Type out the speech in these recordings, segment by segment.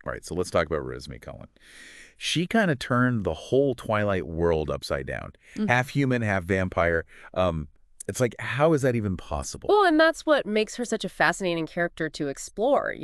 All right, so let's talk about Renesmee Cullen. She kind of turned the whole Twilight world upside down. Half human, half vampire. It's like, how is that even possible? Well, and that's what makes her such a fascinating character to explore,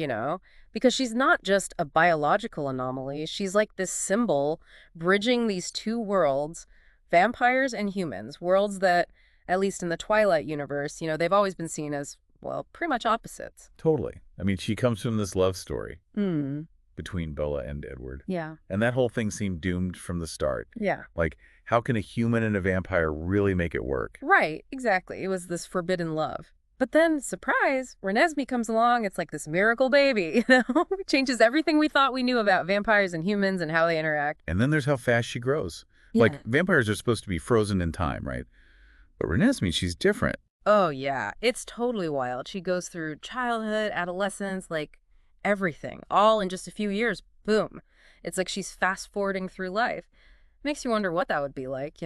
because she's not just a biological anomaly. She's like this symbol bridging these two worlds, vampires and humans, worlds that, at least in the Twilight universe, they've always been seen as, well, pretty much opposites. Totally. I mean, she comes from this love story Hmm. between Bella and Edward. Yeah. And that whole thing seemed doomed from the start. Yeah. Like, how can a human and a vampire really make it work? Right, exactly. It was this forbidden love. But then, surprise, Renesmee comes along. It's like this miracle baby, It changes everything we thought we knew about vampires and humans and how they interact. And then there's how fast she grows. Yeah. Like, vampires are supposed to be frozen in time, right? But Renesmee, she's different. Oh, yeah. It's totally wild. She goes through childhood, adolescence, like everything, all in just a few years. Boom. It's like she's fast forwarding through life. Makes you wonder what that would be like,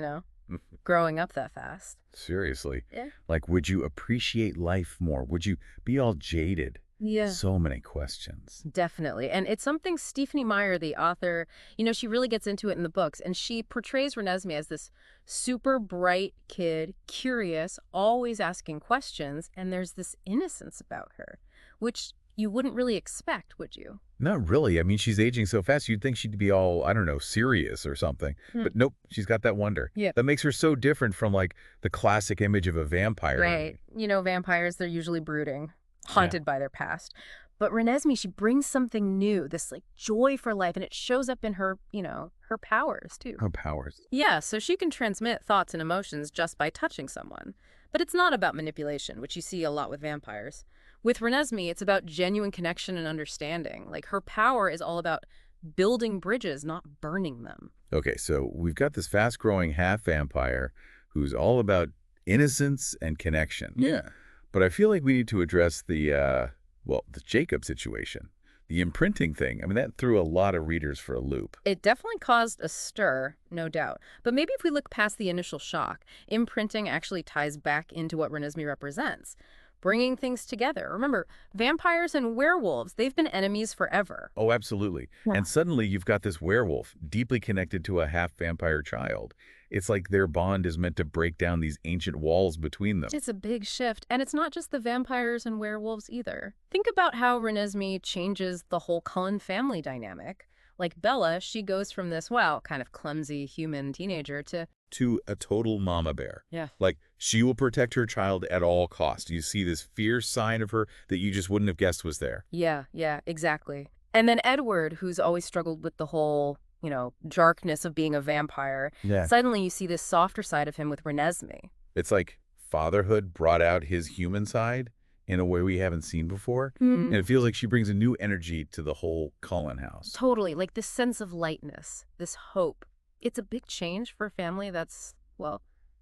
growing up that fast. Seriously. Yeah. Like, would you appreciate life more? Would you be all jaded? Yeah. So many questions. Definitely. And it's something Stephanie Meyer, the author, she really gets into it in the books. And she portrays Renesmee as this super bright kid, curious, always asking questions. And there's this innocence about her, which you wouldn't really expect, would you? Not really. I mean, she's aging so fast, you'd think she'd be all, I don't know, serious or something. But nope, she's got that wonder. Yeah. That makes her so different from, like, the classic image of a vampire. Right. Vampires, they're usually brooding, haunted by their past. But Renesmee, she brings something new, this like joy for life, and it shows up in her, her powers too. Her powers. Yeah, so she can transmit thoughts and emotions just by touching someone. But it's not about manipulation, which you see a lot with vampires. With Renesmee, it's about genuine connection and understanding. Like, her power is all about building bridges, not burning them. Okay, so we've got this fast-growing half-vampire who's all about innocence and connection. Yeah. But I feel like we need to address the Jacob situation. The imprinting thing, I mean, that threw a lot of readers for a loop. It definitely caused a stir, no doubt. But maybe if we look past the initial shock, imprinting actually ties back into what Renesmee represents. Bringing things together. Remember, vampires and werewolves, they've been enemies forever. Oh, absolutely. Yeah. And suddenly you've got this werewolf deeply connected to a half-vampire child. It's like their bond is meant to break down these ancient walls between them. It's a big shift, and it's not just the vampires and werewolves either. Think about how Renesmee changes the whole Cullen family dynamic. Like Bella, she goes from this, kind of clumsy human teenager to a total mama bear. Yeah. Like, she will protect her child at all costs. You see this fierce side of her that you just wouldn't have guessed was there. Yeah, exactly. And then Edward, who's always struggled with the whole, darkness of being a vampire. Yeah. Suddenly you see this softer side of him with Renesmee. It's like fatherhood brought out his human side in a way we haven't seen before. And it feels like she brings a new energy to the whole Cullen house. Totally, like this sense of lightness, this hope. It's a big change for a family that's,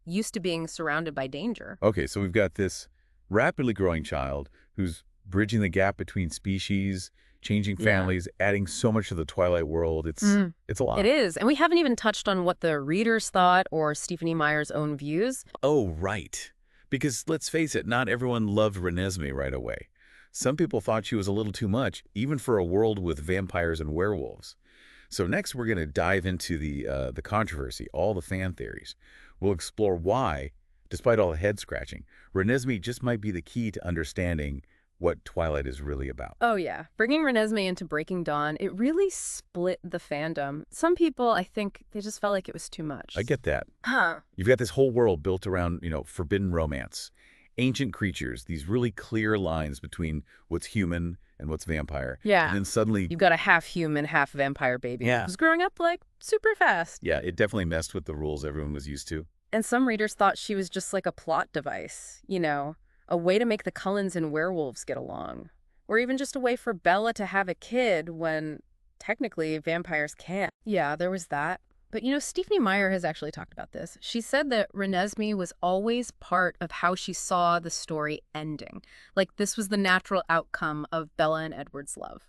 used to being surrounded by danger. Okay, so we've got this rapidly growing child who's bridging the gap between species, changing families, adding so much to the Twilight world. It's a lot. It is. And we haven't even touched on what the readers thought or Stephanie Meyer's own views. Oh, right. Because let's face it, not everyone loved Renesmee right away. Some people thought she was a little too much, even for a world with vampires and werewolves. So next, we're going to dive into the controversy, all the fan theories. We'll explore why, despite all the head-scratching, Renesmee just might be the key to understanding what Twilight is really about. Oh, yeah. Bringing Renesmee into Breaking Dawn, it really split the fandom. Some people, I think, they just felt like it was too much. I get that. Huh. You've got this whole world built around, forbidden romance, ancient creatures, these really clear lines between what's human and what's vampire. Yeah. And then suddenly, You've got a half-human, half-vampire baby who's growing up, super fast. yeah, it definitely messed with the rules everyone was used to. And some readers thought she was just like a plot device, a way to make the Cullens and werewolves get along. Or even just a way for Bella to have a kid when, technically, vampires can't. Yeah, there was that. But, Stephanie Meyer has actually talked about this. She said that Renesmee was always part of how she saw the story ending. Like, this was the natural outcome of Bella and Edward's love.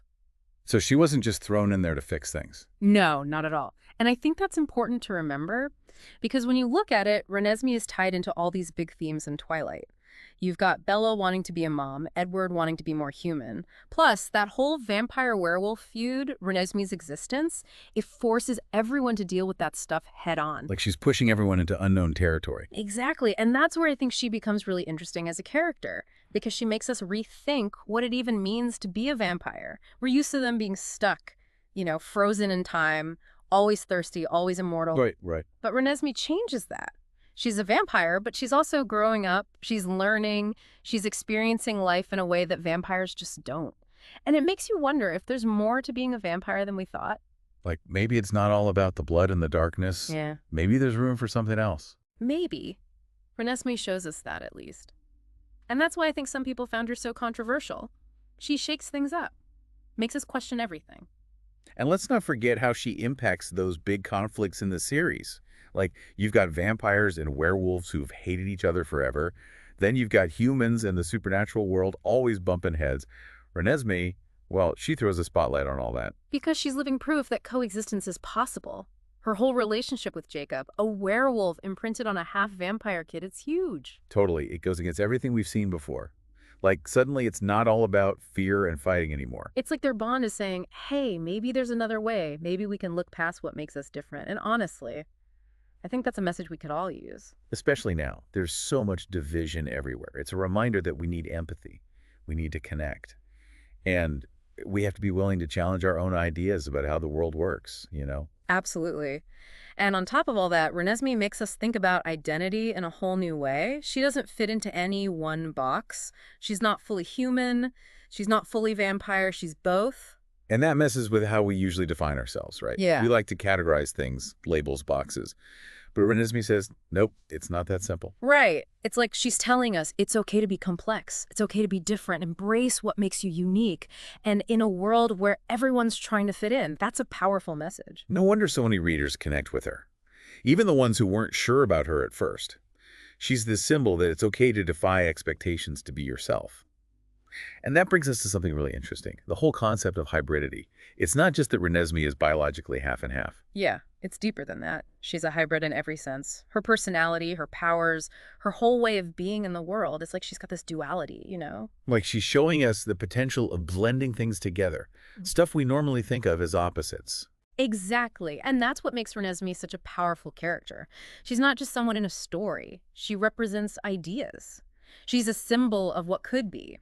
So she wasn't just thrown in there to fix things. No, not at all. And I think that's important to remember because when you look at it, Renesmee is tied into all these big themes in Twilight. You've got Bella wanting to be a mom, Edward wanting to be more human. Plus, that whole vampire-werewolf feud, Renesmee's existence, it forces everyone to deal with that stuff head on. Like she's pushing everyone into unknown territory. Exactly, and that's where I think she becomes really interesting as a character, because she makes us rethink what it even means to be a vampire. We're used to them being stuck, frozen in time, always thirsty, always immortal. Right, right. But Renesmee changes that. She's a vampire, but she's also growing up, she's learning, she's experiencing life in a way that vampires just don't. And it makes you wonder if there's more to being a vampire than we thought. Like maybe it's not all about the blood and the darkness. Yeah. Maybe there's room for something else. Maybe. Renesmee shows us that, at least. And that's why I think some people found her so controversial. She shakes things up, makes us question everything. And let's not forget how she impacts those big conflicts in the series. Like, you've got vampires and werewolves who've hated each other forever. Then you've got humans and the supernatural world always bumping heads. Renesmee, well, she throws a spotlight on all that. Because she's living proof that coexistence is possible. Her whole relationship with Jacob, a werewolf imprinted on a half-vampire kid, it's huge. Totally. It goes against everything we've seen before. Like, suddenly it's not all about fear and fighting anymore. It's like their bond is saying, hey, maybe there's another way. Maybe we can look past what makes us different. And honestly, I think that's a message we could all use. Especially now. There's so much division everywhere. It's a reminder that we need empathy. We need to connect. And we have to be willing to challenge our own ideas about how the world works. Absolutely. And on top of all that, Renesmee makes us think about identity in a whole new way. She doesn't fit into any one box. She's not fully human. She's not fully vampire. She's both. And that messes with how we usually define ourselves, right? Yeah. We like to categorize things, labels, boxes. But Renesmee says, nope, it's not that simple. Right. It's like she's telling us it's okay to be complex. It's okay to be different. Embrace what makes you unique. And in a world where everyone's trying to fit in, that's a powerful message. No wonder so many readers connect with her. Even the ones who weren't sure about her at first. She's the symbol that it's okay to defy expectations to be yourself. And that brings us to something really interesting, the whole concept of hybridity. It's not just that Renesmee is biologically half and half. Yeah, it's deeper than that. She's a hybrid in every sense. Her personality, her powers, her whole way of being in the world, it's like she's got this duality. Like she's showing us the potential of blending things together, stuff we normally think of as opposites. Exactly. And that's what makes Renesmee such a powerful character. She's not just someone in a story. She represents ideas. She's a symbol of what could be.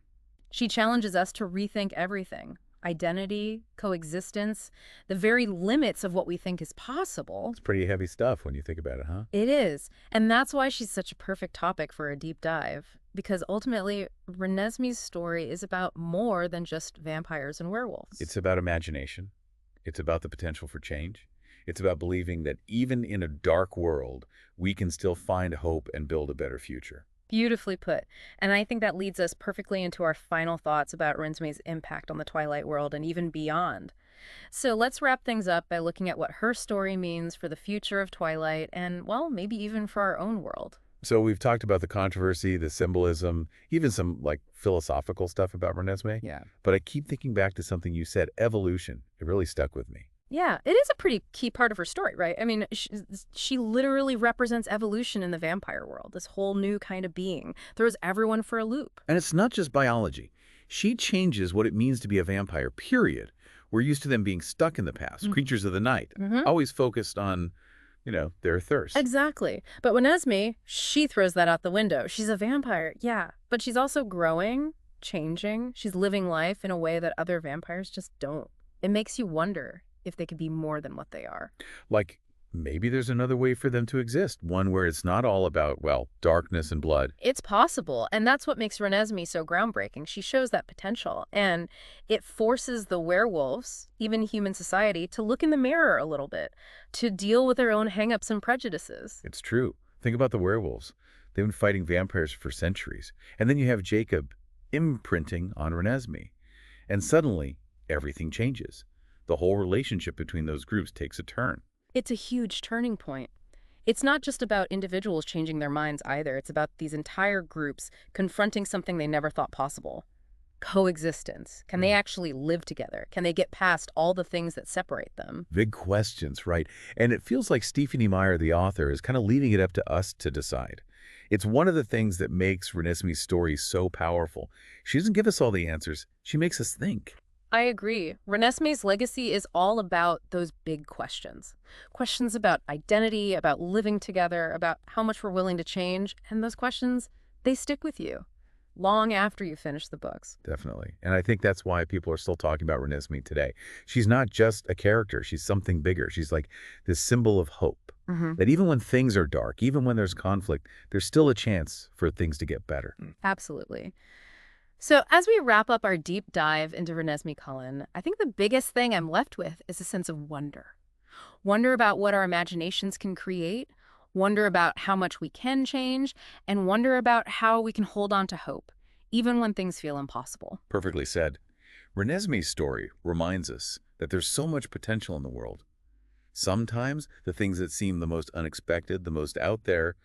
She challenges us to rethink everything. Identity, coexistence, the very limits of what we think is possible. It's pretty heavy stuff when you think about it, huh? It is. And that's why she's such a perfect topic for a deep dive. Because ultimately, Renesmee's story is about more than just vampires and werewolves. It's about imagination. It's about the potential for change. It's about believing that even in a dark world, we can still find hope and build a better future. Beautifully put. And I think that leads us perfectly into our final thoughts about Renesmee's impact on the Twilight world and even beyond. So let's wrap things up by looking at what her story means for the future of Twilight and, well, maybe even for our own world. So we've talked about the controversy, the symbolism, even some philosophical stuff about Renesmee. Yeah. But I keep thinking back to something you said, evolution. It really stuck with me. Yeah, it is a pretty key part of her story, right? I mean, she literally represents evolution in the vampire world, this whole new kind of being, throws everyone for a loop. And it's not just biology. She changes what it means to be a vampire, period. We're used to them being stuck in the past, creatures of the night, always focused on, their thirst. Exactly. But Renesmee, she throws that out the window. She's a vampire, yeah, but she's also growing, changing. She's living life in a way that other vampires just don't. It makes you wonder if they could be more than what they are. Like, maybe there's another way for them to exist, one where it's not all about, darkness and blood. It's possible, and that's what makes Renesmee so groundbreaking. She shows that potential, and it forces the werewolves, even human society, to look in the mirror a little bit, to deal with their own hang-ups and prejudices. It's true. Think about the werewolves. They've been fighting vampires for centuries. And then you have Jacob imprinting on Renesmee. And suddenly, everything changes. The whole relationship between those groups takes a turn. It's a huge turning point. It's not just about individuals changing their minds either. It's about these entire groups confronting something they never thought possible. Coexistence. Can they actually live together? Can they get past all the things that separate them? Big questions, right? And it feels like Stephanie Meyer, the author, is kind of leaving it up to us to decide. It's one of the things that makes Renesmee's story so powerful. She doesn't give us all the answers. She makes us think. I agree. Renesmee's legacy is all about those big questions. Questions about identity, about living together, about how much we're willing to change. And those questions, they stick with you long after you finish the books. Definitely. And I think that's why people are still talking about Renesmee today. She's not just a character. She's something bigger. She's like this symbol of hope. That even when things are dark, even when there's conflict, there's still a chance for things to get better. Absolutely. So as we wrap up our deep dive into Renesmee Cullen, I think the biggest thing I'm left with is a sense of wonder. Wonder about what our imaginations can create, wonder about how much we can change, and wonder about how we can hold on to hope, even when things feel impossible. Perfectly said. Renesmee's story reminds us that there's so much potential in the world. Sometimes the things that seem the most unexpected, the most out there,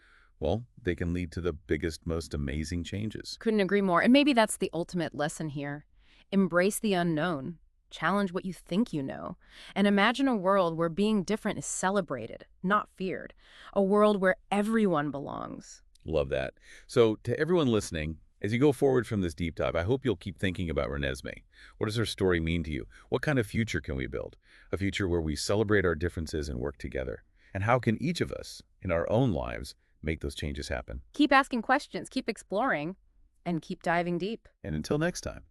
well, they can lead to the biggest, most amazing changes. Couldn't agree more. And maybe that's the ultimate lesson here. Embrace the unknown. Challenge what you think you know. And imagine a world where being different is celebrated, not feared. A world where everyone belongs. Love that. So to everyone listening, as you go forward from this deep dive, I hope you'll keep thinking about Renesmee. What does her story mean to you? What kind of future can we build? A future where we celebrate our differences and work together. And how can each of us, in our own lives, make those changes happen? Keep asking questions, keep exploring, and keep diving deep. And until next time.